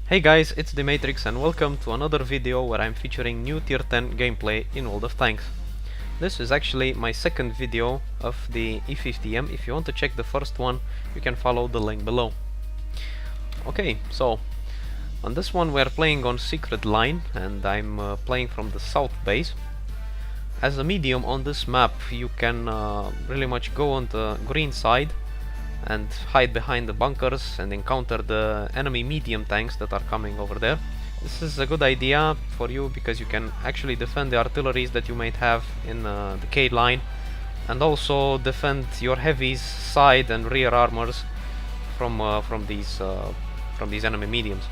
Hey guys, it's Dmatrix and welcome to another video where I'm featuring new tier 10 gameplay in World of Tanks. This is actually my second video of the E50 M. If you want to check the first one, you can follow the link below. Okay, so on this one we're playing on Secret Line and I'm playing from the south base. As a medium on this map you can really much go on the green side and hide behind the bunkers and encounter the enemy medium tanks that are coming over there. This is a good idea for you because you can actually defend the artilleries that you might have in the K line, and also defend your heavies side and rear armors from these enemy mediums.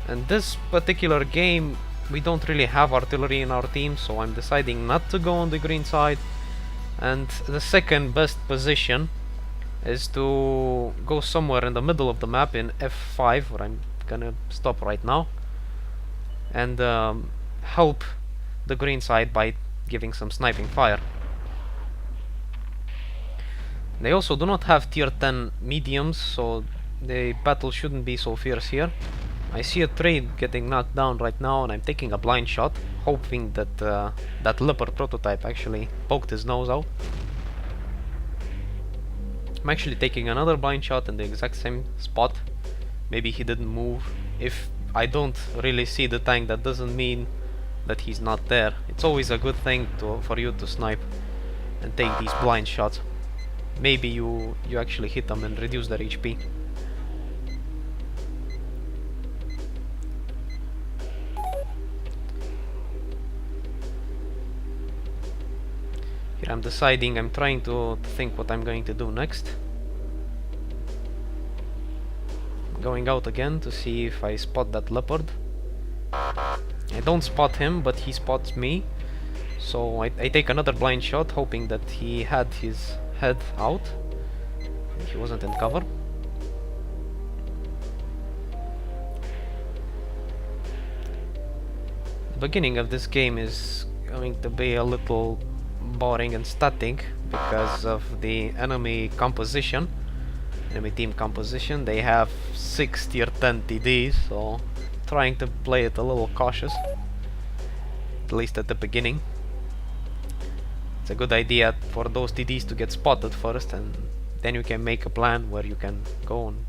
And this particular game we don't really have artillery in our team, so I'm deciding not to go on the green side, and the second best position is to go somewhere in the middle of the map in F5, where I'm gonna stop right now, and help the green side by giving some sniping fire. They also do not have tier 10 mediums, so the battle shouldn't be so fierce here. I see a trade getting knocked down right now and I'm taking a blind shot, hoping that that leopard prototype actually poked his nose out. I'm actually taking another blind shot in the exact same spot. Maybe he didn't move. If I don't really see the tank, that doesn't mean that he's not there. It's always a good thing for you to snipe and take these blind shots. Maybe you actually hit them and reduce their HP. Here I'm deciding, I'm trying to think what I'm going to do next. I'm going out again to see if I spot that leopard. I don't spot him, but he spots me. So I take another blind shot, hoping that he had his head out and he wasn't in cover. The beginning of this game is going to be a little boring and static because of the enemy composition, enemy team composition. They have 6 tier 10 TDs, so trying to play it a little cautious, at least at the beginning. It's a good idea for those TDs to get spotted first, and then you can make a plan where you can go and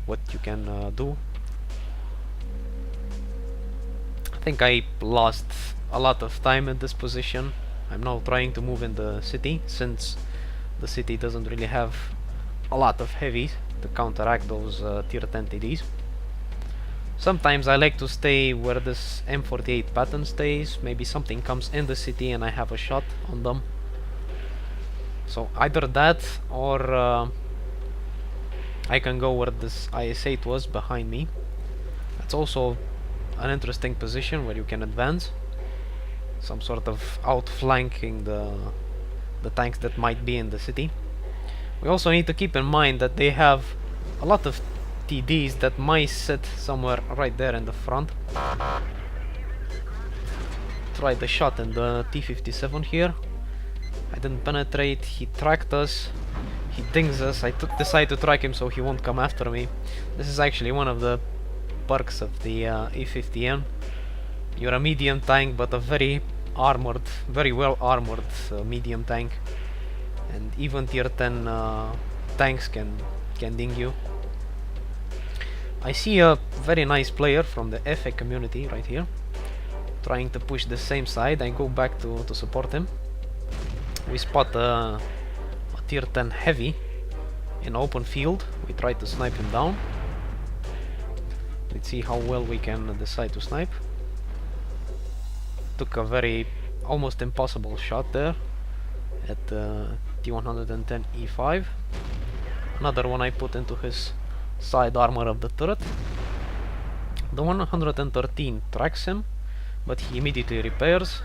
what you can do. I think I lost a lot of time in this position. I'm now trying to move in the city, since the city doesn't really have a lot of heavies to counteract those tier 10 TDs. Sometimes I like to stay where this M48 pattern stays. Maybe something comes in the city and I have a shot on them. So either that, or I can go where this IS-8 was behind me. That's also an interesting position where you can advance. Some sort of outflanking the tanks that might be in the city. We also need to keep in mind that they have a lot of TDs that might sit somewhere right there in the front. Try the shot in the T-57 here. I didn't penetrate, he tracked us, he dings us. I decide to track him so he won't come after me. This is actually one of the perks of the E50 M. You're a medium tank, but a very armored, very well armored medium tank, and even tier 10 tanks can ding you. I see a very nice player from the FA community right here, trying to push the same side. I go back to support him. We spot a tier 10 heavy in open field. We try to snipe him down. Let's see how well we can decide to snipe. Took a very almost impossible shot there at T110 E5. Another one I put into his side armor of the turret. The 113 tracks him, but he immediately repairs,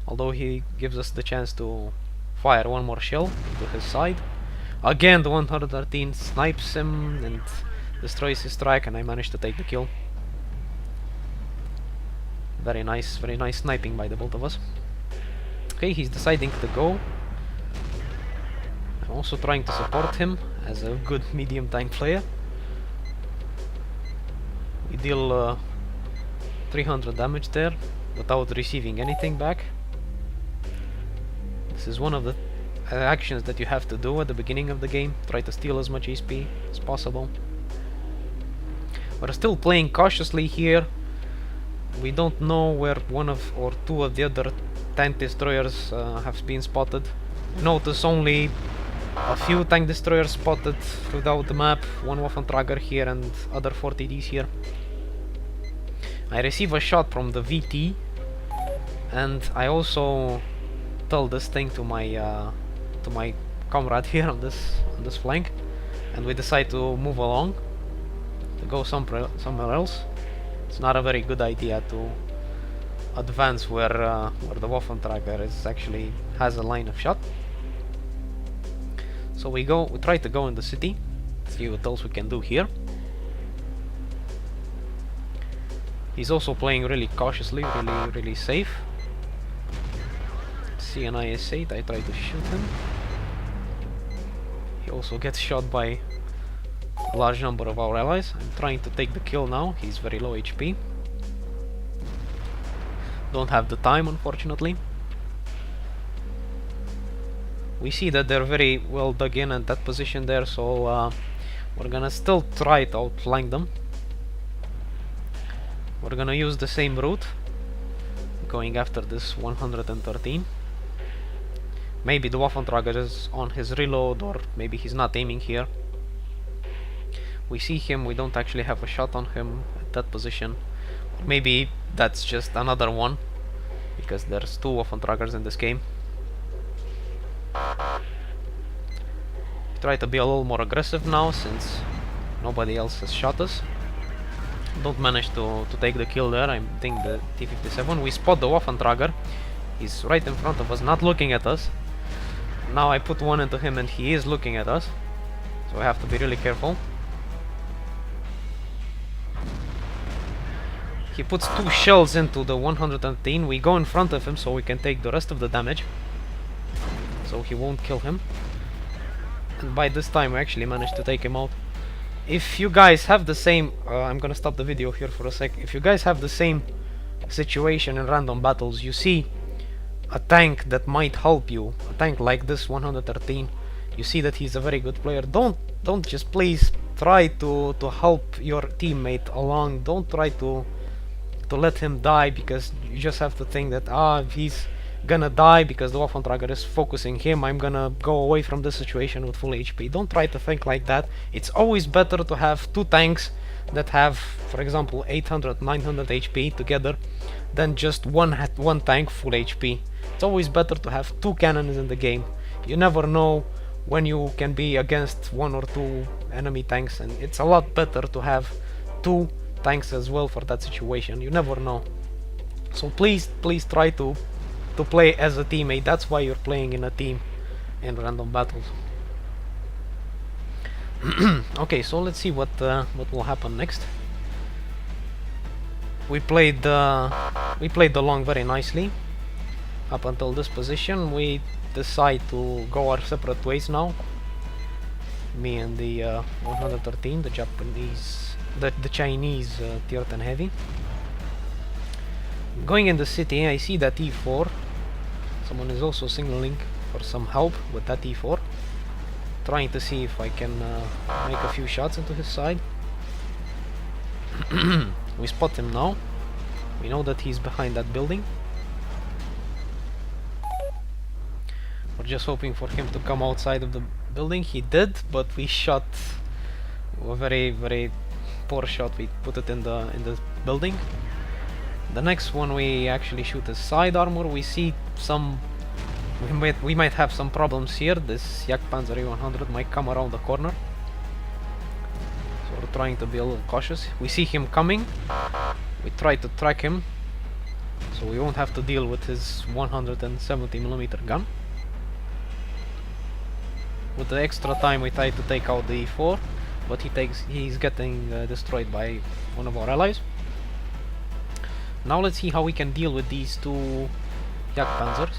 although he gives us the chance to fire one more shell to his side. Again the 113 snipes him and destroys his track, and I managed to take the kill. Very nice sniping by the both of us. Okay, he's deciding to go. I'm also trying to support him as a good medium tank player. We deal 300 damage there without receiving anything back. This is one of the actions that you have to do at the beginning of the game. Try to steal as much HP as possible. We're still playing cautiously here. We don't know where one of or two of the other tank destroyers have been spotted. Notice only a few tank destroyers spotted throughout the map. One Waffentrager here and other 40Ds here. I receive a shot from the VT, and I also tell this thing to my comrade here on this flank, and we decide to move along to go somewhere else. It's not a very good idea to advance where the Waffentrager actually has a line of shot. So we try to go in the city, see what else we can do here. He's also playing really cautiously, really safe. See an IS-8, I try to shoot him. He also gets shot by a large number of our allies. I'm trying to take the kill now, he's very low HP. Don't have the time, unfortunately. We see that they're very well dug in at that position there, so we're gonna still try to outflank them. We're gonna use the same route, going after this 113. Maybe the Waffentrager is on his reload, or maybe he's not aiming here. We see him, we don't actually have a shot on him at that position. Maybe that's just another one, because there's two Waffentragers in this game. Try to be a little more aggressive now, since nobody else has shot us. Don't manage to take the kill there. I think the T-57. We spot the Waffentrager. He's right in front of us, not looking at us. Now I put one into him and he is looking at us, so I have to be really careful. He puts two shells into the 110. We go in front of him so we can take the rest of the damage, so he won't kill him. And by this time we actually managed to take him out. If you guys have the same... I'm gonna stop the video here for a sec. If you guys have the same situation in random battles, you see a tank that might help you, a tank like this 113, you see that he's a very good player, don't just please try to help your teammate along. Don't try to let him die, because you just have to think that if he's gonna die because the Waffentrager is focusing him, I'm gonna go away from this situation with full HP. Don't try to think like that. It's always better to have two tanks that have, for example, 800, 900 HP together than just one tank full HP. It's always better to have two cannons in the game. You never know when you can be against one or two enemy tanks, and it's a lot better to have two tanks as well for that situation. You never know. So please try to play as a teammate. That's why you're playing in a team in random battles. Okay, so let's see what will happen next. We played along very nicely up until this position. We decide to go our separate ways now. Me and the 113, the Chinese tier 10 heavy. Going in the city, I see that E4. Someone is also signaling for some help with that E4. Trying to see if I can make a few shots into his side. We spot him now. We know that he's behind that building. We're just hoping for him to come outside of the building. He did, but we shot a very poor shot. We put it in the building. The next one we actually shoot his side armor. We see some... We might have some problems here. This Jagdpanzer A100 might come around the corner. So we're trying to be a little cautious. We see him coming. We try to track him, so we won't have to deal with his 170mm gun. With the extra time we try to take out the E4, but he's getting destroyed by one of our allies. Now let's see how we can deal with these two Jagdpanzers.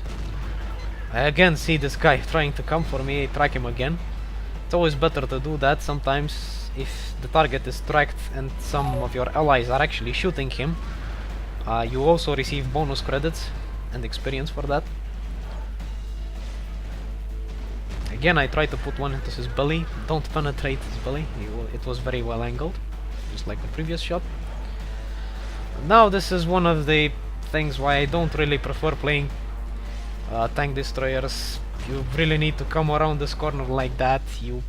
I again see this guy trying to come for me. I track him again. It's always better to do that. Sometimes if the target is tracked and some of your allies are actually shooting him, you also receive bonus credits and experience for that. Again, I tried to put one into his belly. Don't penetrate his belly. It was very well angled, just like the previous shot. Now this is one of the things why I don't really prefer playing tank destroyers. You really need to come around this corner like that. You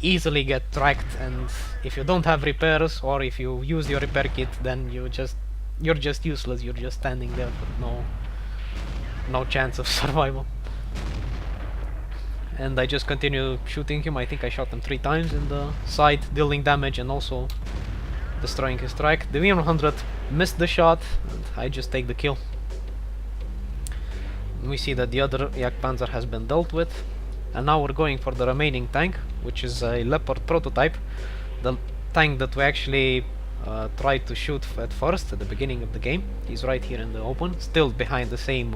easily get tracked, and if you don't have repairs or if you use your repair kit, then you're just useless. You're just standing there with no chance of survival. And I just continue shooting him. I think I shot him 3 times in the side, dealing damage and also destroying his track. The V100 missed the shot, and I just take the kill. We see that the other Jagdpanzer has been dealt with, and now we're going for the remaining tank, which is a Leopard prototype, the tank that we actually tried to shoot at first at the beginning of the game. He's right here in the open, still behind the same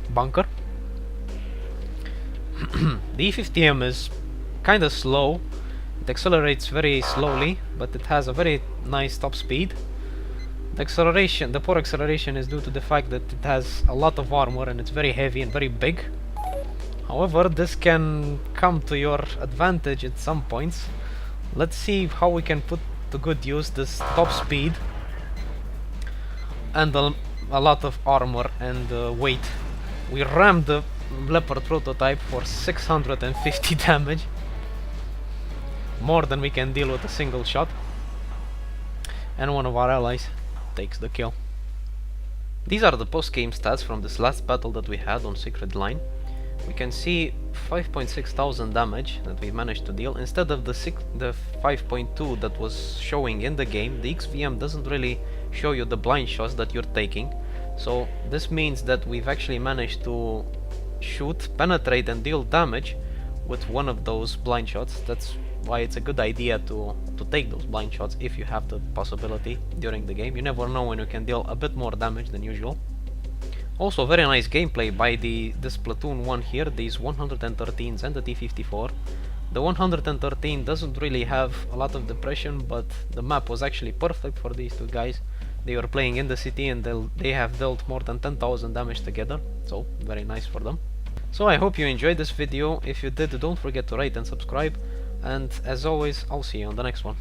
bunker. The E50 M is kinda slow. It accelerates very slowly, but it has a very nice top speed. The poor acceleration is due to the fact that it has a lot of armor and it's very heavy and very big. However, this can come to your advantage at some points. Let's see how we can put to good use this top speed and a lot of armor and weight. We rammed the Leopard prototype for 650 damage, more than we can deal with a single shot, and one of our allies takes the kill. These are the post-game stats from this last battle that we had on Secret Line. We can see 5,600 damage that we managed to deal instead of the 5.2 that was showing in the game. The XVM doesn't really show you the blind shots that you're taking, so this means that we've actually managed to shoot, penetrate and deal damage with one of those blind shots. That's why it's a good idea to take those blind shots if you have the possibility during the game. You never know when you can deal a bit more damage than usual. Also very nice gameplay by this platoon 1 here, these 113s and the T-54. The 113 doesn't really have a lot of depression, but the map was actually perfect for these two guys. They were playing in the city and they have dealt more than 10,000 damage together, so very nice for them. So I hope you enjoyed this video. If you did, don't forget to rate and subscribe, and as always, I'll see you on the next one.